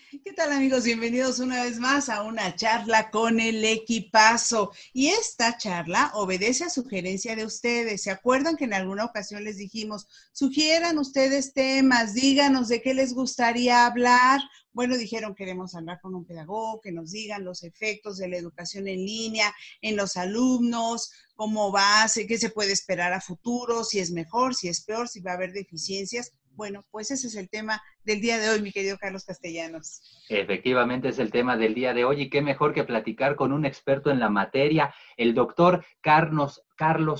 ¿Qué tal, amigos? Bienvenidos una vez más a una charla con el equipazo. Y esta charla obedece a sugerencia de ustedes. ¿Se acuerdan que en alguna ocasión les dijimos, sugieran ustedes temas, díganos de qué les gustaría hablar? Bueno, dijeron, queremos hablar con un pedagogo, que nos digan los efectos de la educación en línea en los alumnos, cómo va, qué se puede esperar a futuro, si es mejor, si es peor, si va a haber deficiencias. Bueno, pues ese es el tema del día de hoy, mi querido Carlos Castellanos. Efectivamente es el tema del día de hoy y qué mejor que platicar con un experto en la materia, el doctor Carlos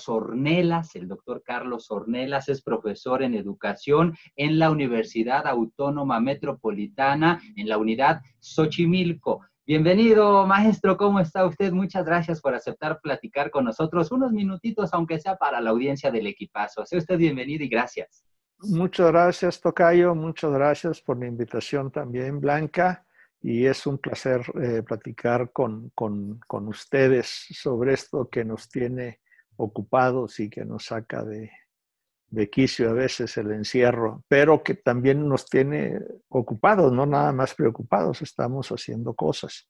Ornelas. El doctor Carlos Ornelas es profesor en educación en la Universidad Autónoma Metropolitana, en la unidad Xochimilco. Bienvenido, maestro, ¿cómo está usted? Muchas gracias por aceptar platicar con nosotros unos minutitos, aunque sea para la audiencia del equipazo. Sea usted bienvenido y gracias. Muchas gracias, Tocayo. Muchas gracias por la invitación también, Blanca. Y es un placer platicar con ustedes sobre esto que nos tiene ocupados y que nos saca de quicio a veces el encierro, pero que también nos tiene ocupados, no nada más preocupados, estamos haciendo cosas.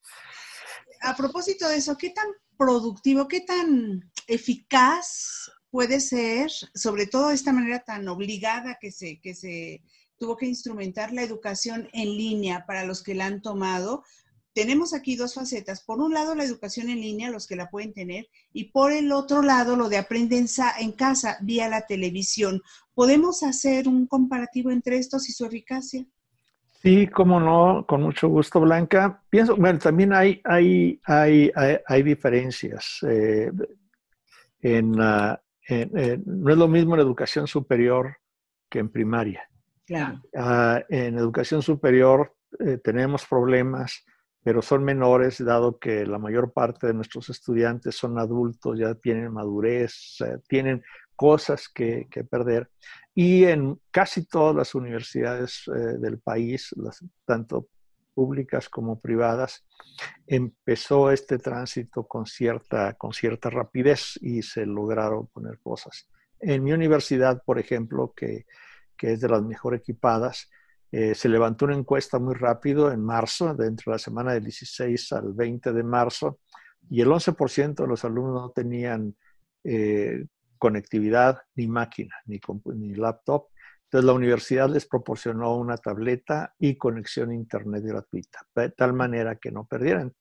A propósito de eso, ¿qué tan productivo, qué tan eficaz puede ser, sobre todo de esta manera tan obligada que se tuvo que instrumentar la educación en línea para los que la han tomado? Tenemos aquí dos facetas. Por un lado, la educación en línea, los que la pueden tener, y por el otro lado, lo de aprender en casa vía la televisión. ¿Podemos hacer un comparativo entre estos y su eficacia? Sí, cómo no, con mucho gusto, Blanca. Pienso, bueno, también hay diferencias. No es lo mismo en educación superior que en primaria. Claro. En educación superior tenemos problemas, pero son menores, dado que la mayor parte de nuestros estudiantes son adultos, ya tienen madurez, tienen cosas que perder. Y en casi todas las universidades del país, tanto públicas como privadas, empezó este tránsito con cierta rapidez y se lograron poner cosas. En mi universidad, por ejemplo, que es de las mejor equipadas, se levantó una encuesta muy rápido en marzo, dentro de la semana del 16 al 20 de marzo, y el 11% de los alumnos no tenían conectividad ni máquina, ni laptop. Entonces la universidad les proporcionó una tableta y conexión a internet gratuita, de tal manera que no perdieran.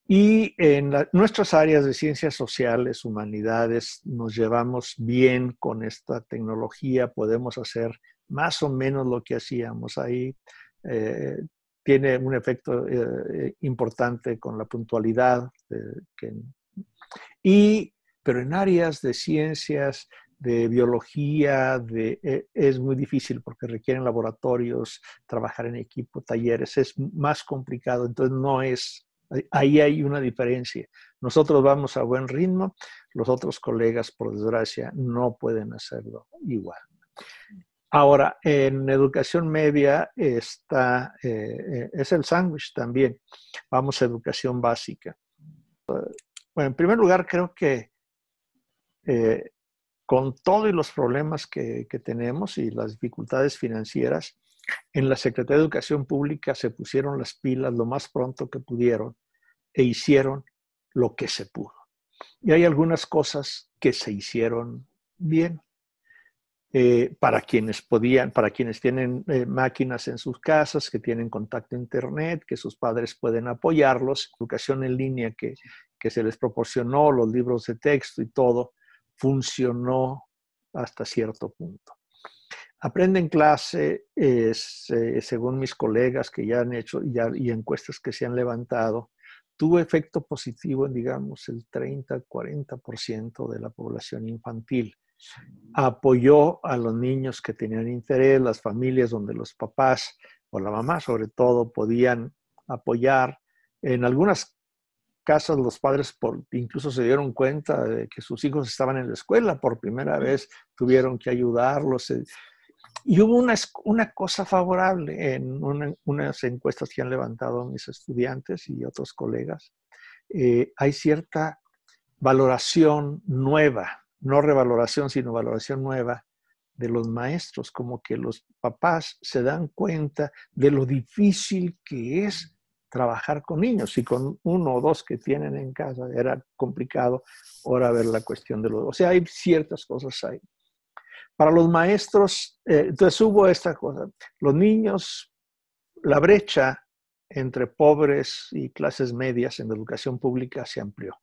Y en nuestras áreas de ciencias sociales, humanidades, nos llevamos bien con esta tecnología, podemos hacer más o menos lo que hacíamos ahí. Tiene un efecto importante con la puntualidad. Pero en áreas de ciencias, de biología, es muy difícil porque requieren laboratorios, trabajar en equipo, talleres, es más complicado, entonces no es, ahí hay una diferencia. Nosotros vamos a buen ritmo, los otros colegas, por desgracia, no pueden hacerlo igual. Ahora, en educación media es el sándwich también. Vamos a educación básica. Bueno, en primer lugar, creo que con todos los problemas que tenemos y las dificultades financieras, en la Secretaría de Educación Pública se pusieron las pilas lo más pronto que pudieron e hicieron lo que se pudo. Y hay algunas cosas que se hicieron bien. Para quienes tienen máquinas en sus casas, que tienen contacto a internet, que sus padres pueden apoyarlos, educación en línea que se les proporcionó, los libros de texto y todo, funcionó hasta cierto punto. Aprende en clase, según mis colegas que ya han hecho y encuestas que se han levantado, tuvo efecto positivo en, digamos, el 30-40% de la población infantil. Apoyó a los niños que tenían interés, las familias donde los papás o la mamá sobre todo podían apoyar. En algunas casas los padres incluso se dieron cuenta de que sus hijos estaban en la escuela por primera vez, tuvieron que ayudarlos. Y hubo una cosa favorable en unas encuestas que han levantado mis estudiantes y otros colegas. Hay cierta valoración nueva, no revaloración, sino valoración nueva de los maestros, como que los papás se dan cuenta de lo difícil que es trabajar con niños. Si con uno o dos que tienen en casa era complicado, ahora ver la cuestión de los... O sea, hay ciertas cosas ahí. Para los maestros, entonces hubo esta cosa. Los niños, la brecha entre pobres y clases medias en la educación pública se amplió.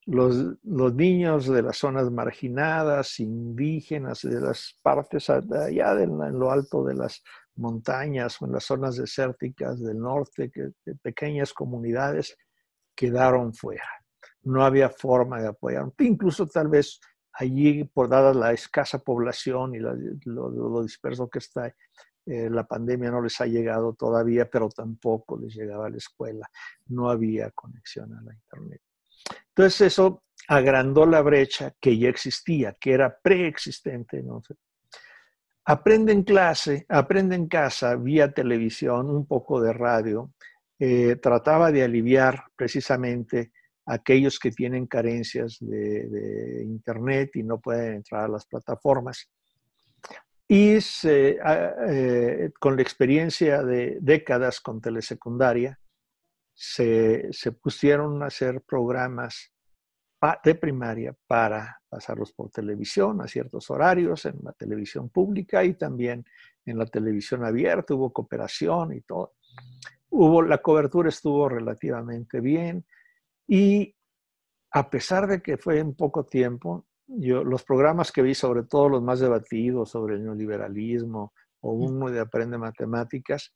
Los niños de las zonas marginadas, indígenas, de las partes allá en lo alto de las montañas o en las zonas desérticas del norte, de pequeñas comunidades, quedaron fuera. No había forma de apoyar. Incluso tal vez allí, por dada la escasa población y lo disperso que está, la pandemia no les ha llegado todavía, pero tampoco les llegaba a la escuela. No había conexión a la internet. Entonces eso agrandó la brecha que ya existía, que era preexistente, ¿no? Aprende en casa, vía televisión, un poco de radio, trataba de aliviar precisamente a aquellos que tienen carencias de internet y no pueden entrar a las plataformas. Y con la experiencia de décadas con telesecundaria, se pusieron a hacer programas de primaria para pasarlos por televisión a ciertos horarios, en la televisión pública y también en la televisión abierta. Hubo cooperación y todo. La cobertura estuvo relativamente bien y a pesar de que fue en poco tiempo, los programas que vi, sobre todo los más debatidos sobre el neoliberalismo o uno de Aprende Matemáticas,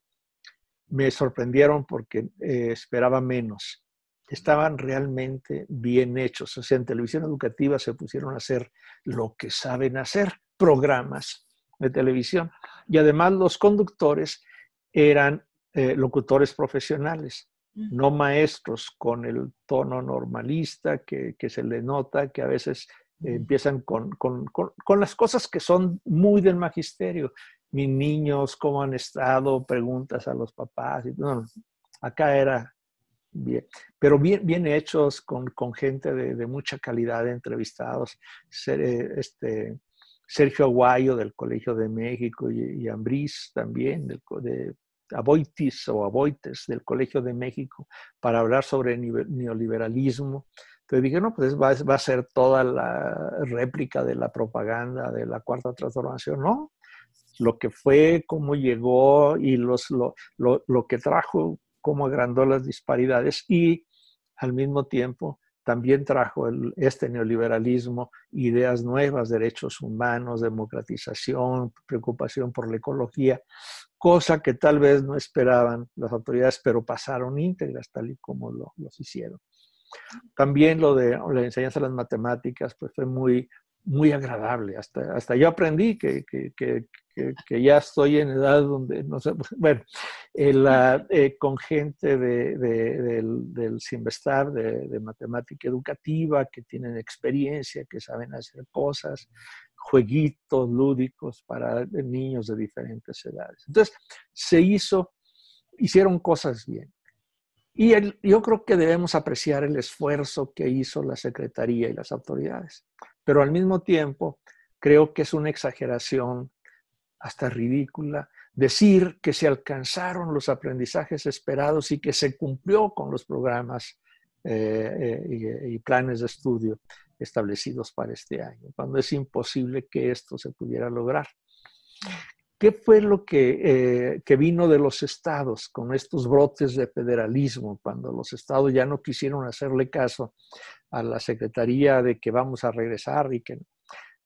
me sorprendieron porque esperaba menos. Estaban realmente bien hechos. O sea, en televisión educativa se pusieron a hacer lo que saben hacer, programas de televisión. Y además los conductores eran locutores profesionales, no maestros con el tono normalista que se le nota, que a veces empiezan con las cosas que son muy del magisterio. Mis niños, ¿cómo han estado? Preguntas a los papás. No, acá era bien, pero bien hechos, con gente de mucha calidad de entrevistados. Sergio Aguayo del Colegio de México y Ambrís también, de Aboites del Colegio de México, para hablar sobre neoliberalismo. Entonces dije, no, pues va a ser toda la réplica de la propaganda de la Cuarta Transformación. No, lo que fue, cómo llegó y lo que trajo, cómo agrandó las disparidades y al mismo tiempo también trajo este neoliberalismo ideas nuevas, derechos humanos, democratización, preocupación por la ecología, cosa que tal vez no esperaban las autoridades, pero pasaron íntegras tal y como los hicieron. También lo de la enseñanza de las matemáticas pues fue muy agradable. Hasta yo aprendí que ya estoy en edad donde, no sé, bueno, con gente del Sinvestar, de matemática educativa, que tienen experiencia, que saben hacer cosas, jueguitos lúdicos para niños de diferentes edades. Entonces, hicieron cosas bien. Y yo creo que debemos apreciar el esfuerzo que hizo la Secretaría y las autoridades. Pero al mismo tiempo, creo que es una exageración hasta ridícula decir que se alcanzaron los aprendizajes esperados y que se cumplió con los programas y planes de estudio establecidos para este año, cuando es imposible que esto se pudiera lograr. ¿Qué fue lo que vino de los estados con estos brotes de federalismo, cuando los estados ya no quisieron hacerle caso a la Secretaría de que vamos a regresar y que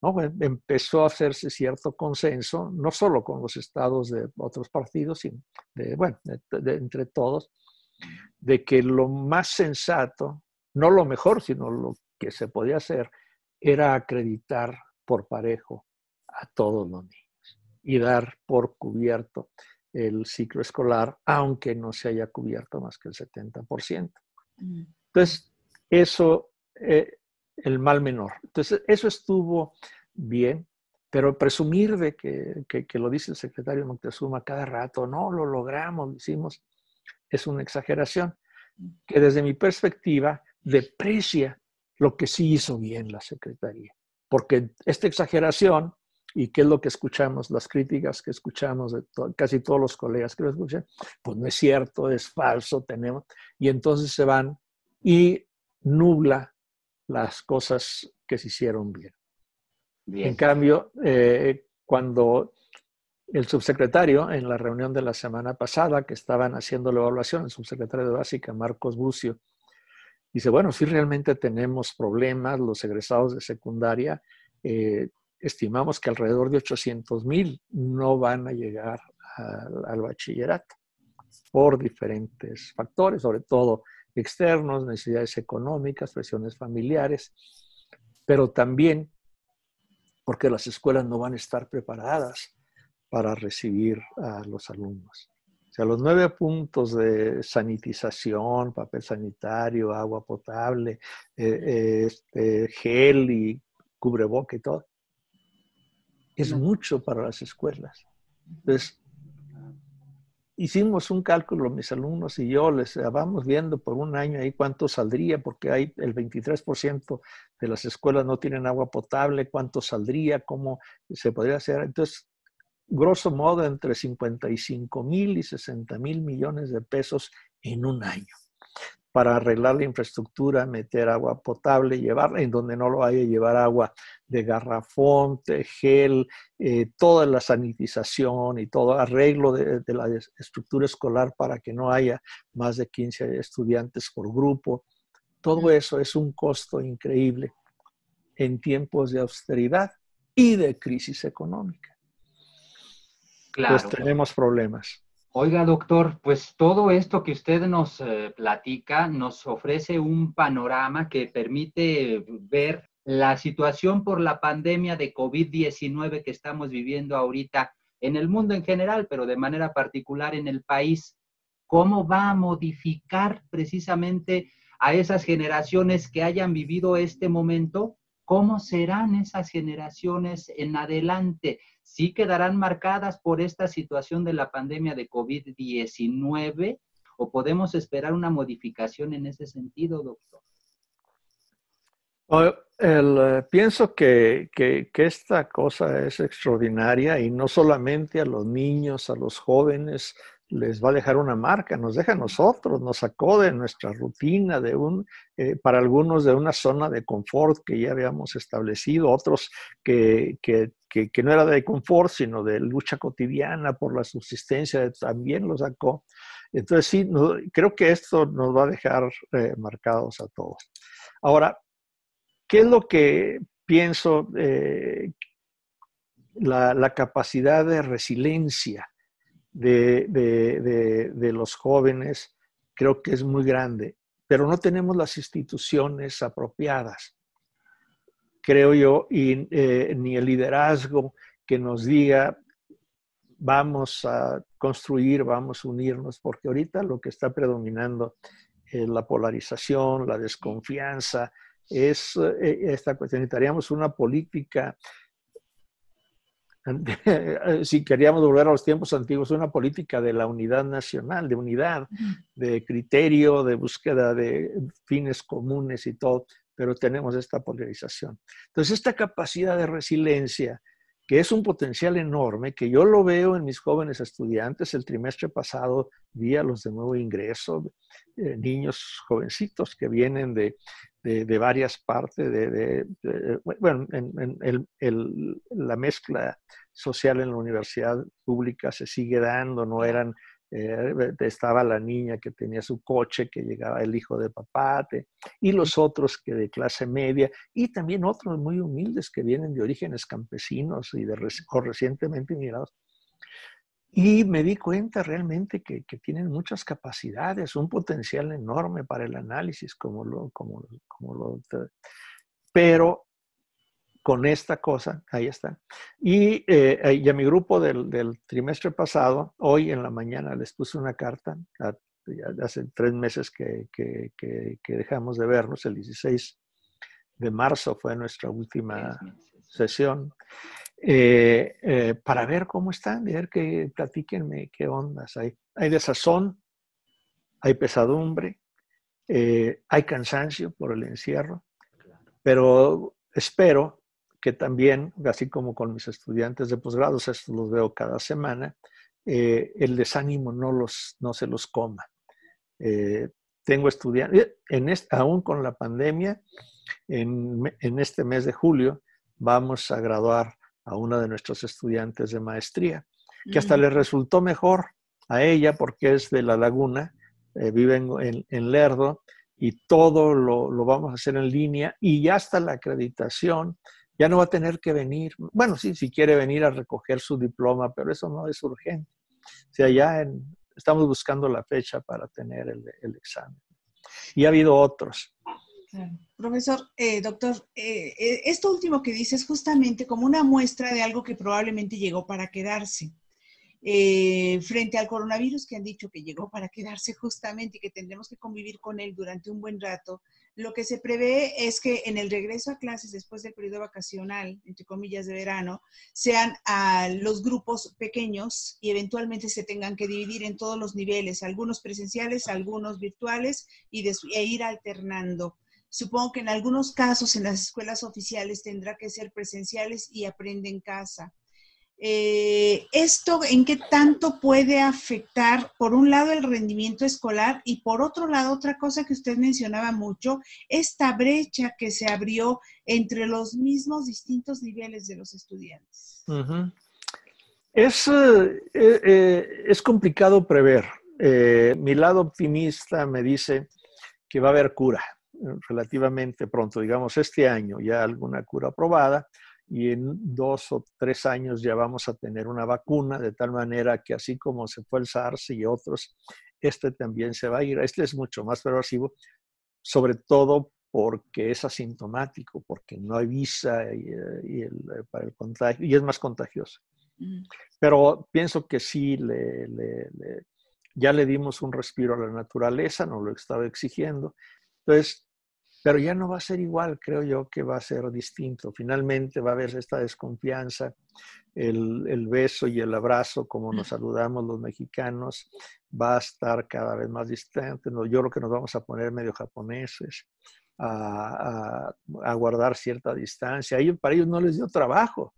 no? Empezó a hacerse cierto consenso, no solo con los estados de otros partidos, sino entre todos, de que lo más sensato, no lo mejor, sino lo que se podía hacer, era acreditar por parejo a todos los niños y dar por cubierto el ciclo escolar, aunque no se haya cubierto más que el 70%. Entonces, eso, el mal menor. Entonces, eso estuvo bien, pero presumir de que lo dice el secretario Moctezuma cada rato, no, lo logramos, lo hicimos, es una exageración que desde mi perspectiva deprecia lo que sí hizo bien la Secretaría. Porque esta exageración ¿Y qué es lo que escuchamos? Las críticas que escuchamos de casi todos los colegas que lo escuchan, pues no es cierto, es falso, tenemos. Y entonces se van y nubla las cosas que se hicieron bien. En Bien. cambio, cuando el subsecretario, en la reunión de la semana pasada, que estaban haciendo la evaluación, el subsecretario de Básica, Marcos Bucio, dice, bueno, sí realmente tenemos problemas, los egresados de secundaria, estimamos que alrededor de 800,000 no van a llegar al bachillerato por diferentes factores, sobre todo externos, necesidades económicas, presiones familiares, pero también porque las escuelas no van a estar preparadas para recibir a los alumnos. O sea, los 9 puntos de sanitización, papel sanitario, agua potable, gel y cubreboca y todo, es mucho para las escuelas. Entonces, hicimos un cálculo, mis alumnos y yo, les vamos viendo por un año ahí cuánto saldría, porque hay el 23% de las escuelas no tienen agua potable, cuánto saldría, cómo se podría hacer. Entonces, grosso modo, entre 55,000 y 60,000 millones de pesos en un año para arreglar la infraestructura, meter agua potable, llevarla en donde no lo haya, llevar agua de garrafón, de gel, toda la sanitización y todo arreglo de la estructura escolar para que no haya más de 15 estudiantes por grupo. Todo eso es un costo increíble en tiempos de austeridad y de crisis económica. Claro. Pues tenemos problemas. Oiga, doctor, pues todo esto que usted nos platica nos ofrece un panorama que permite ver la situación por la pandemia de COVID-19 que estamos viviendo ahorita en el mundo en general, pero de manera particular en el país. ¿Cómo va a modificar precisamente a esas generaciones que hayan vivido este momento? ¿Cómo serán esas generaciones en adelante? ¿Sí quedarán marcadas por esta situación de la pandemia de COVID-19 o podemos esperar una modificación en ese sentido, doctor? Pienso que esta cosa es extraordinaria y no solamente a los niños, a los jóvenes les va a dejar una marca, nos deja a nosotros, nos sacó de nuestra rutina, para algunos de una zona de confort que ya habíamos establecido, otros que no era de confort, sino de lucha cotidiana por la subsistencia, también lo sacó. Entonces sí, creo que esto nos va a dejar marcados a todos. Ahora, ¿qué es lo que pienso? La capacidad de resiliencia de los jóvenes creo que es muy grande, pero no tenemos las instituciones apropiadas, creo yo, y ni el liderazgo que nos diga vamos a construir, vamos a unirnos, porque ahorita lo que está predominando es la polarización, la desconfianza, es esta cuestión. Necesitaríamos una política, si queríamos volver a los tiempos antiguos, una política de la unidad nacional, de unidad, de criterio, de búsqueda de fines comunes y todo, pero tenemos esta polarización. Entonces, esta capacidad de resiliencia, que es un potencial enorme, que yo lo veo en mis jóvenes estudiantes. El trimestre pasado vi a los de nuevo ingreso, niños jovencitos que vienen de varias partes, bueno, la mezcla social en la universidad pública se sigue dando, no eran, estaba la niña que tenía su coche, que llegaba el hijo de papá, y los otros que de clase media, y también otros muy humildes que vienen de orígenes campesinos y o recientemente migrados. Y me di cuenta realmente que tienen muchas capacidades, un potencial enorme para el análisis, pero con esta cosa, ahí está. Y a mi grupo del trimestre pasado, hoy en la mañana les puse una carta, hace 3 meses que dejamos de vernos, el 16 de marzo fue nuestra última sesión, para ver cómo están, ver platíquenme qué ondas hay. Hay desazón, hay pesadumbre, hay cansancio por el encierro, pero espero que también, así como con mis estudiantes de posgrados, estos los veo cada semana, el desánimo no se los coma. Tengo estudiantes, aún con la pandemia, en este mes de julio vamos a graduar a una de nuestros estudiantes de maestría, que hasta le resultó mejor a ella porque es de La Laguna, vive en Lerdo, y todo lo vamos a hacer en línea, y ya está la acreditación, ya no va a tener que venir. Bueno, sí, si quiere venir a recoger su diploma, pero eso no es urgente. O sea, estamos buscando la fecha para tener el examen. Y ha habido otros. Claro. Profesor, doctor, esto último que dice es justamente como una muestra de algo que probablemente llegó para quedarse. Frente al coronavirus, que han dicho que llegó para quedarse justamente y que tendremos que convivir con él durante un buen rato, lo que se prevé es que en el regreso a clases después del periodo vacacional, entre comillas, de verano, sean los grupos pequeños y eventualmente se tengan que dividir en todos los niveles, algunos presenciales, algunos virtuales, e ir alternando. Supongo que en algunos casos en las escuelas oficiales tendrá que ser presenciales y aprende en casa. ¿Esto en qué tanto puede afectar, por un lado, el rendimiento escolar y por otro lado, otra cosa que usted mencionaba mucho, esta brecha que se abrió entre los mismos distintos niveles de los estudiantes? Uh-huh. Es complicado prever. Mi lado optimista me dice que va a haber cura relativamente pronto, digamos este año ya alguna cura aprobada, y en 2 o 3 años ya vamos a tener una vacuna, de tal manera que así como se fue el SARS y otros, este también se va a ir. Este es mucho más pervasivo, sobre todo porque es asintomático, porque no hay visa para el contagio, y es más contagioso. Pero pienso que sí, ya le dimos un respiro a la naturaleza, nos lo estaba exigiendo. Entonces, pero ya no va a ser igual, creo yo que va a ser distinto. Finalmente va a haber esta desconfianza, el beso y el abrazo, como nos saludamos los mexicanos, va a estar cada vez más distante. Yo creo que nos vamos a poner medio japoneses, a guardar cierta distancia. Para ellos no les dio trabajo.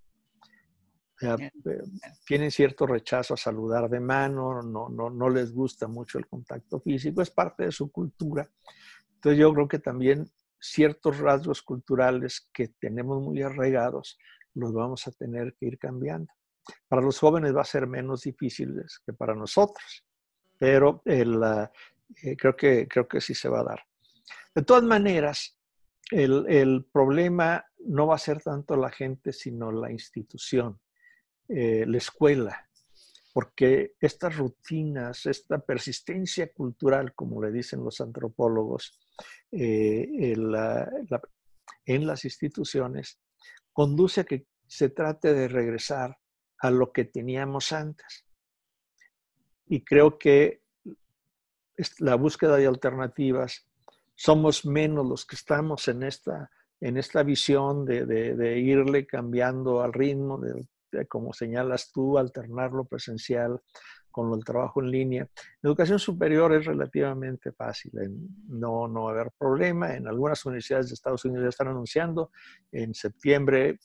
Tienen cierto rechazo a saludar de mano, no les gusta mucho el contacto físico, es parte de su cultura. Entonces yo creo que también ciertos rasgos culturales que tenemos muy arraigados los vamos a tener que ir cambiando. Para los jóvenes va a ser menos difícil que para nosotros, pero creo que sí se va a dar. De todas maneras, el problema no va a ser tanto la gente, sino la institución, la escuela. Porque estas rutinas, esta persistencia cultural, como le dicen los antropólogos, en las instituciones, conduce a que se trate de regresar a lo que teníamos antes. Y creo que la búsqueda de alternativas, somos menos los que estamos en esta visión de irle cambiando al ritmo, como señalas tú, alternar lo presencial con el trabajo en línea. La educación superior es relativamente fácil, no va a haber problema. En algunas universidades de Estados Unidos ya están anunciando, en septiembre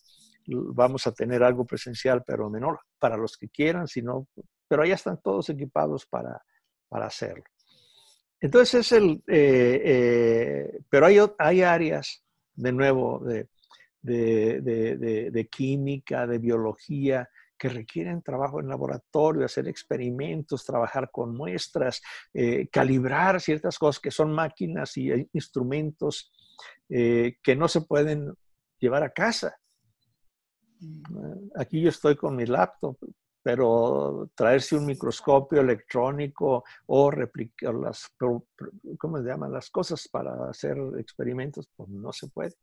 vamos a tener algo presencial, pero menor para los que quieran, pero ya están todos equipados para hacerlo. Entonces, pero hay áreas, de nuevo, de química, de biología, que requieren trabajo en laboratorio, hacer experimentos, trabajar con muestras, calibrar ciertas cosas que son máquinas y instrumentos que no se pueden llevar a casa. Aquí yo estoy con mi laptop, pero traerse un microscopio electrónico o replicar ¿cómo se llaman? Las cosas para hacer experimentos, pues no se puede.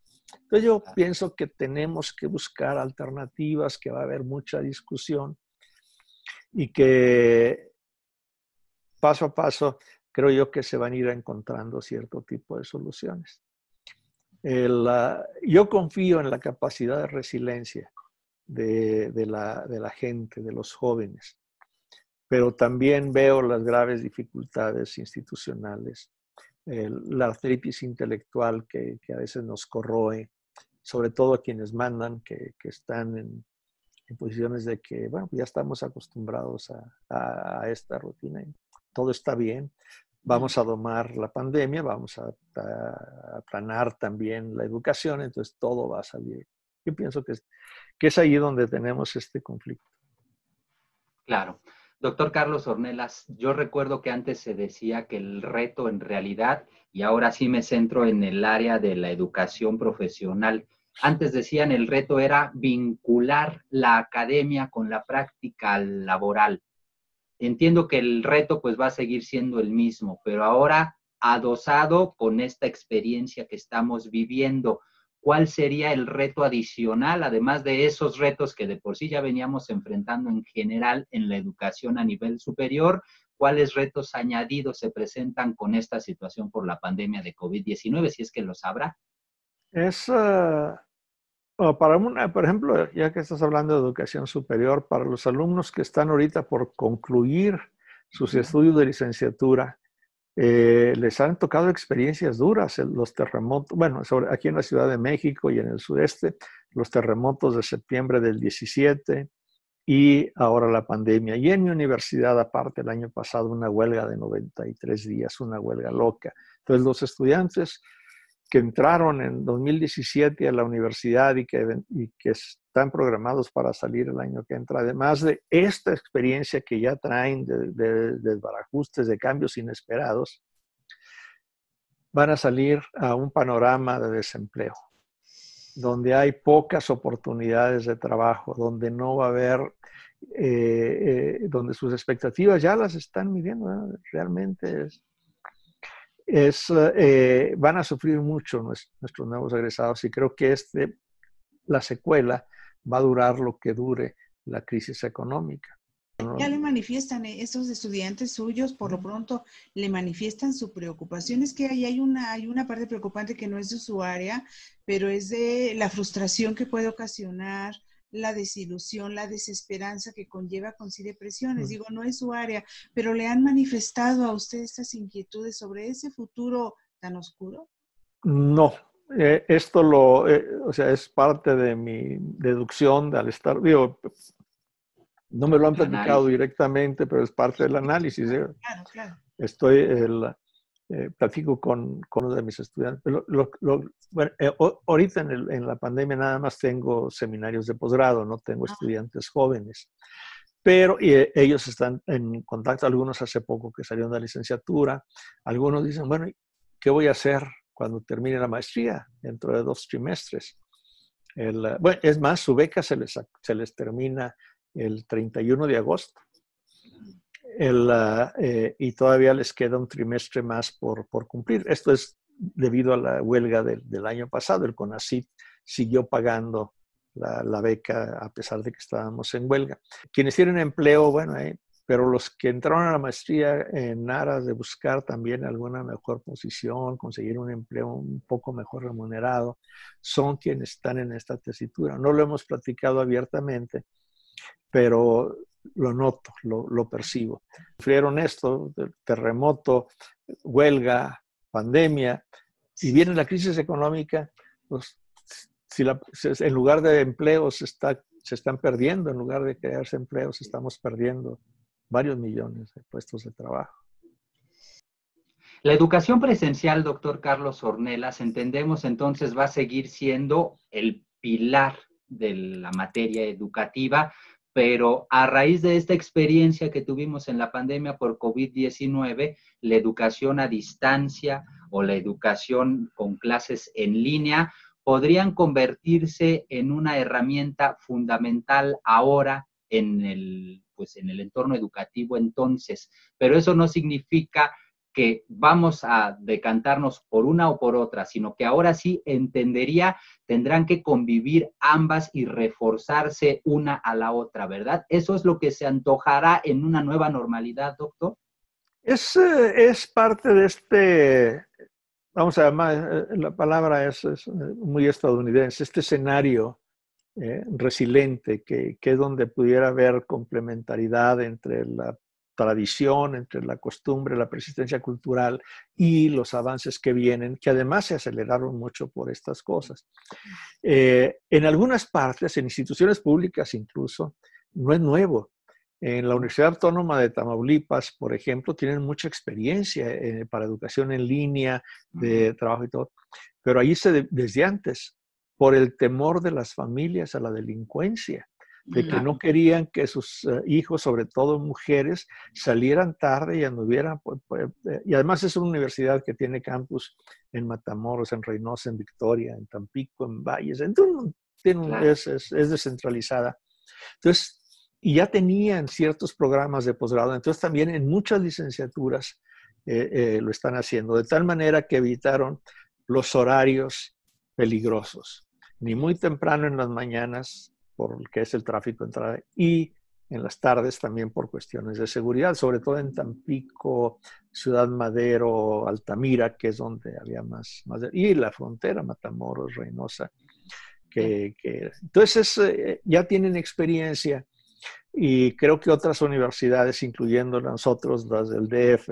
Entonces yo pienso que tenemos que buscar alternativas, que va a haber mucha discusión y que paso a paso creo yo que se van a ir encontrando cierto tipo de soluciones. Yo confío en la capacidad de resiliencia de la gente, de los jóvenes, pero también veo las graves dificultades institucionales, la artritis intelectual que a veces nos corroe, sobre todo a quienes mandan, que están en posiciones de que, bueno, ya estamos acostumbrados a esta rutina y todo está bien. Vamos a domar la pandemia, vamos a aplanar también la educación, entonces todo va a salir. Yo pienso que es ahí donde tenemos este conflicto. Claro. Doctor Carlos Ornelas, yo recuerdo que antes se decía que el reto en realidad, y ahora sí me centro en el área de la educación profesional, antes decían el reto era vincular la academia con la práctica laboral. Entiendo que el reto pues va a seguir siendo el mismo, pero ahora adosado con esta experiencia que estamos viviendo. ¿Cuál sería el reto adicional, además de esos retos que de por sí ya veníamos enfrentando en general en la educación a nivel superior? ¿Cuáles retos añadidos se presentan con esta situación por la pandemia de COVID-19, si es que los habrá? Por ejemplo, ya que estás hablando de educación superior, para los alumnos que están ahorita por concluir sus estudios de licenciatura, les han tocado experiencias duras, los terremotos, bueno, aquí en la Ciudad de México y en el sureste, los terremotos de septiembre del 17 y ahora la pandemia. Y en mi universidad, aparte, el año pasado, una huelga de 93 días, una huelga loca. Entonces, los estudiantes que entraron en 2017 a la universidad y que están programados para salir el año que entra, además de esta experiencia que ya traen de desbarajustes, de cambios inesperados, van a salir a un panorama de desempleo, donde hay pocas oportunidades de trabajo, donde no va a haber, donde sus expectativas ya las están midiendo, ¿no? Realmente van a sufrir mucho nuestros nuevos egresados y creo que la secuela va a durar lo que dure la crisis económica. Ya le manifiestan, estos estudiantes suyos, por lo pronto, le manifiestan su preocupación. Es que hay una parte preocupante que no es de su área, pero es de la frustración que puede ocasionar, la desilusión, la desesperanza que conlleva con sí depresiones. Digo, no es su área, pero ¿le han manifestado a usted estas inquietudes sobre ese futuro tan oscuro? No, esto o sea, es parte de mi deducción al estar, digo, no me lo han platicado directamente, pero es parte del análisis. Claro, claro. Platico con uno de mis estudiantes. Bueno, ahorita en la pandemia nada más tengo seminarios de posgrado, no tengo estudiantes jóvenes. Pero ellos están en contacto, algunos hace poco que salieron de la licenciatura, algunos dicen, bueno, ¿qué voy a hacer cuando termine la maestría dentro de 2 trimestres? Bueno, es más, su beca se les termina el 31 de agosto. Y todavía les queda un trimestre más por cumplir. Esto es debido a la huelga del año pasado. El CONACYT siguió pagando la beca a pesar de que estábamos en huelga. Quienes tienen empleo, bueno, pero los que entraron a la maestría en aras de buscar también alguna mejor posición, conseguir un empleo un poco mejor remunerado, son quienes están en esta tesitura. No lo hemos platicado abiertamente, pero lo noto, lo percibo. Sufrieron esto, terremoto, huelga, pandemia, y viene la crisis económica, pues en lugar de empleos se están perdiendo, en lugar de crearse empleos, estamos perdiendo varios millones de puestos de trabajo. La educación presencial, doctor Carlos Ornelas, entendemos entonces va a seguir siendo el pilar de la materia educativa, pero a raíz de esta experiencia que tuvimos en la pandemia por COVID-19, la educación a distancia o la educación con clases en línea podrían convertirse en una herramienta fundamental ahora en el entorno educativo entonces, pero eso no significa que vamos a decantarnos por una o por otra, sino que ahora sí tendrán que convivir ambas y reforzarse una a la otra, ¿verdad? ¿Eso es lo que se antojará en una nueva normalidad, doctor? Es parte de vamos a llamar, la palabra es muy estadounidense, este escenario resiliente, que es donde pudiera haber complementariedad entre la tradición, entre la costumbre, la persistencia cultural y los avances que vienen, que además se aceleraron mucho por estas cosas. En algunas partes, en instituciones públicas incluso, no es nuevo. En la Universidad Autónoma de Tamaulipas, por ejemplo, tienen mucha experiencia para educación en línea, de trabajo y todo, pero ahí desde antes, por el temor de las familias a la delincuencia, de que no querían que sus hijos, sobre todo mujeres, salieran tarde y anduvieran. Y además es una universidad que tiene campus en Matamoros, en Reynosa, en Victoria, en Tampico, en Valles. Entonces, es descentralizada. Entonces, y ya tenían ciertos programas de posgrado. Entonces también en muchas licenciaturas lo están haciendo, de tal manera que evitaron los horarios peligrosos. Ni muy temprano en las mañanas, porque es el tráfico de entrada, y en las tardes también por cuestiones de seguridad, sobre todo en Tampico, Ciudad Madero, Altamira, que es donde había más y la frontera, Matamoros, Reynosa. Entonces ya tienen experiencia y creo que otras universidades, incluyendo nosotros, las del DF,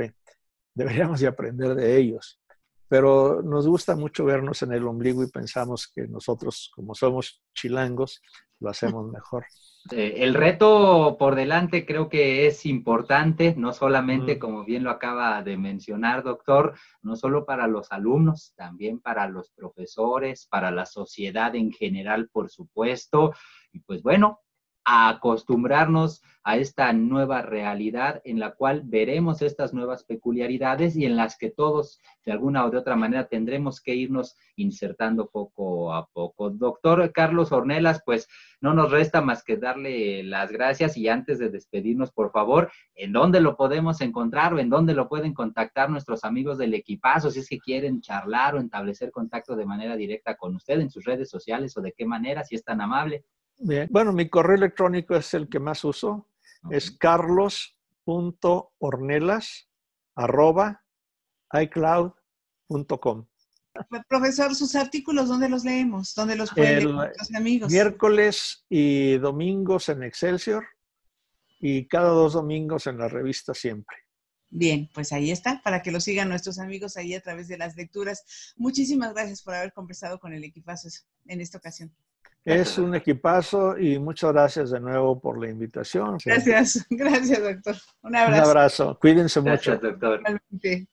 deberíamos de aprender de ellos. Pero nos gusta mucho vernos en el ombligo y pensamos que nosotros, como somos chilangos, lo hacemos mejor. El reto por delante creo que es importante, no solamente, como bien lo acaba de mencionar, doctor, no solo para los alumnos, también para los profesores, para la sociedad en general, por supuesto. Y pues bueno, a acostumbrarnos a esta nueva realidad en la cual veremos estas nuevas peculiaridades y en las que todos, de alguna o de otra manera, tendremos que irnos insertando poco a poco. Doctor Carlos Ornelas, pues no nos resta más que darle las gracias y antes de despedirnos, por favor, ¿en dónde lo podemos encontrar o en dónde lo pueden contactar nuestros amigos del equipazo si es que quieren charlar o establecer contacto de manera directa con usted en sus redes sociales o de qué manera, si es tan amable? Bien. Bueno, mi correo electrónico es el que más uso. Es carlos.ornelas@icloud.com. Profesor, sus artículos, ¿dónde los leemos? ¿Dónde los pueden leer nuestros amigos? Miércoles y domingos en Excelsior y cada 2 domingos en la revista Siempre. Bien, pues ahí está, para que lo sigan nuestros amigos ahí a través de las lecturas. Muchísimas gracias por haber conversado con el equipazo en esta ocasión. Es un equipazo y muchas gracias de nuevo por la invitación. Gracias, gracias, doctor. Un abrazo. Un abrazo. Cuídense mucho. Gracias, doctor. Igualmente.